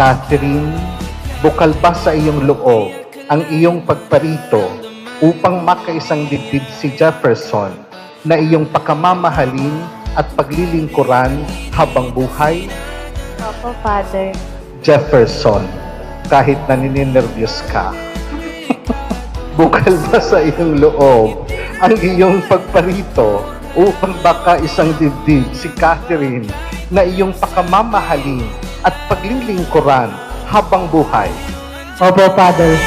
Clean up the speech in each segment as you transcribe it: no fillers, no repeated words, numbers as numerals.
Catherine, bukal ba sa iyong loob ang iyong pagparito upang makaisang dibdib si Jefferson na iyong pakamamahalin at paglilingkuran habang buhay? Opo, Father. Jefferson, kahit naninervyos ka, bukal ba sa iyong loob ang iyong pagparito upang baka isang dibdib si Catherine na iyong pakamamahalin at paglilingkuran habang buhay? Opo, Father.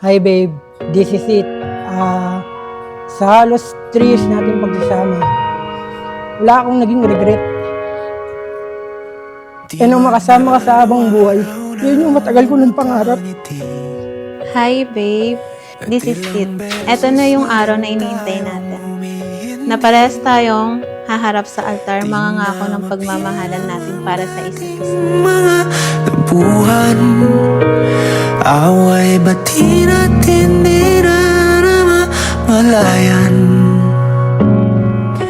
Hi babe, this is it. Sa halos 3 years natin pagsasama, wala akong naging regret. Nung makasama ka sa habang buhay, yun yung matagal ko ng pangarap. Hi, babe. This is it. Ito na yung araw na iniintay natin. Na parehas tayong haharap sa altar, mga ngako ng pagmamahalan natin para sa isa't isa. Mga tabuhan, away bati natin di malayan.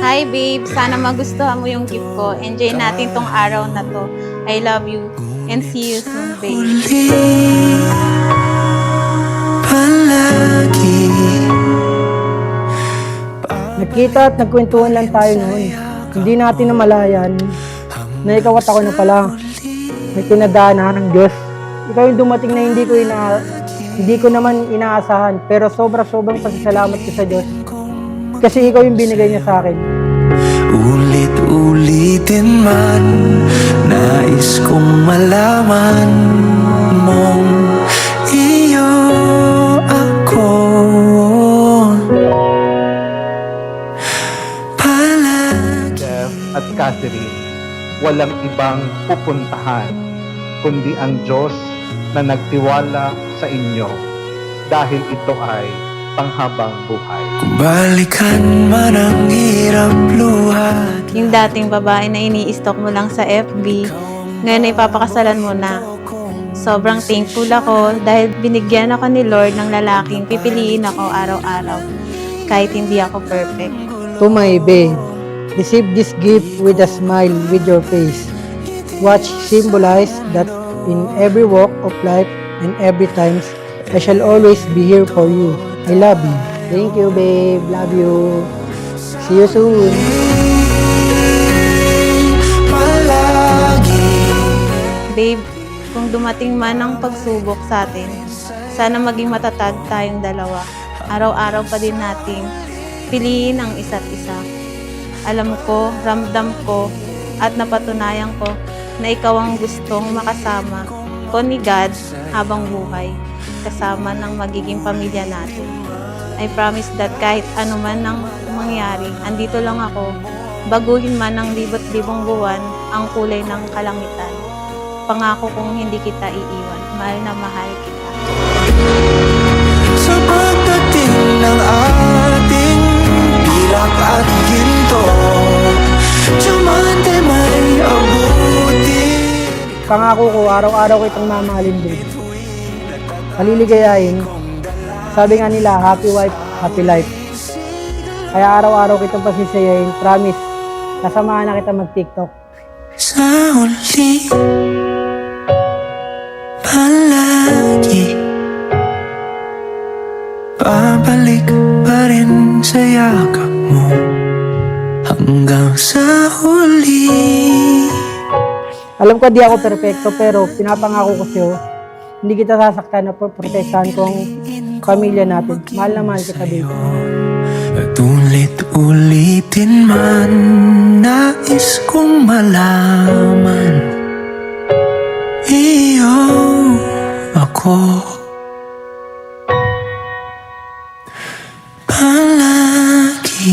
Hi, babe. Sana magustuhan mo yung gift ko. Enjoy natin tong araw na to. I love you and see you soon, babe. Palagi. Nagkita at nagkwentuhan lang tayo noon. Hindi natin namalayan na ikaw at ako na pala. May pinadaanan ng Diyos. Ikaw yung dumating na hindi ko naman inaasahan, pero sobrang pasasalamat ko sa Diyos. Kasi ikaw yung binigay niya sa akin. Ulit-ulitin man, nais kong malaman mong iyo ako. Jeff at Catherine, walang ibang pupuntahan kundi ang Diyos na nagtiwala sa inyo dahil ito ay panghabang buhay. Balikan man ang hirap luhat. Yung dating babae na ini-stalk mo lang sa FB, ngayon ay papakasalan mo na. Sobrang thankful ako dahil binigyan ako ni Lord ng lalaking pipiliin ako araw-araw kahit hindi ako perfect. To my babe, receive this gift with a smile with your face. Watch symbolize that in every walk of life and every times, I shall always be here for you. I love you. Thank you, babe. Love you. See you soon. Babe, kung dumating man ang pagsubok sa atin, sana maging matatag tayong dalawa. Araw-araw pa din nating piliin ang isa't isa. Alam ko, ramdam ko, at napatunayan ko na ikaw ang gustong makasama ko ni God habang buhay, kasama ng magiging pamilya natin. I promise that kahit ano man ang mangyari, andito lang ako, baguhin man ng libot-libong buwan ang kulay ng kalangitan. Pangako kong hindi kita iiwan, mahal na mahal kita. Sa pagdating ng ating pilak at ginto, diamante may abuti. Pangako ko, araw-araw kitang mamahalin, babe. Paliligayahin. Sabi nga nila, happy wife, happy life. Kaya araw-araw kitang pasisayahin. Promise, kasamahan na kita mag-TikTok. Sa huli, palagi babalik pa rin sa yakap mo hanggang sa huli. Alam ko di ako perfecto, pero pinapangako ko sa'yo, hindi kita sasaktan na protektahan ko ang pamilya natin. Mahal na mahal kita, babe. At ulit-ulitin man, nais kong malaman, iyo ako palagi.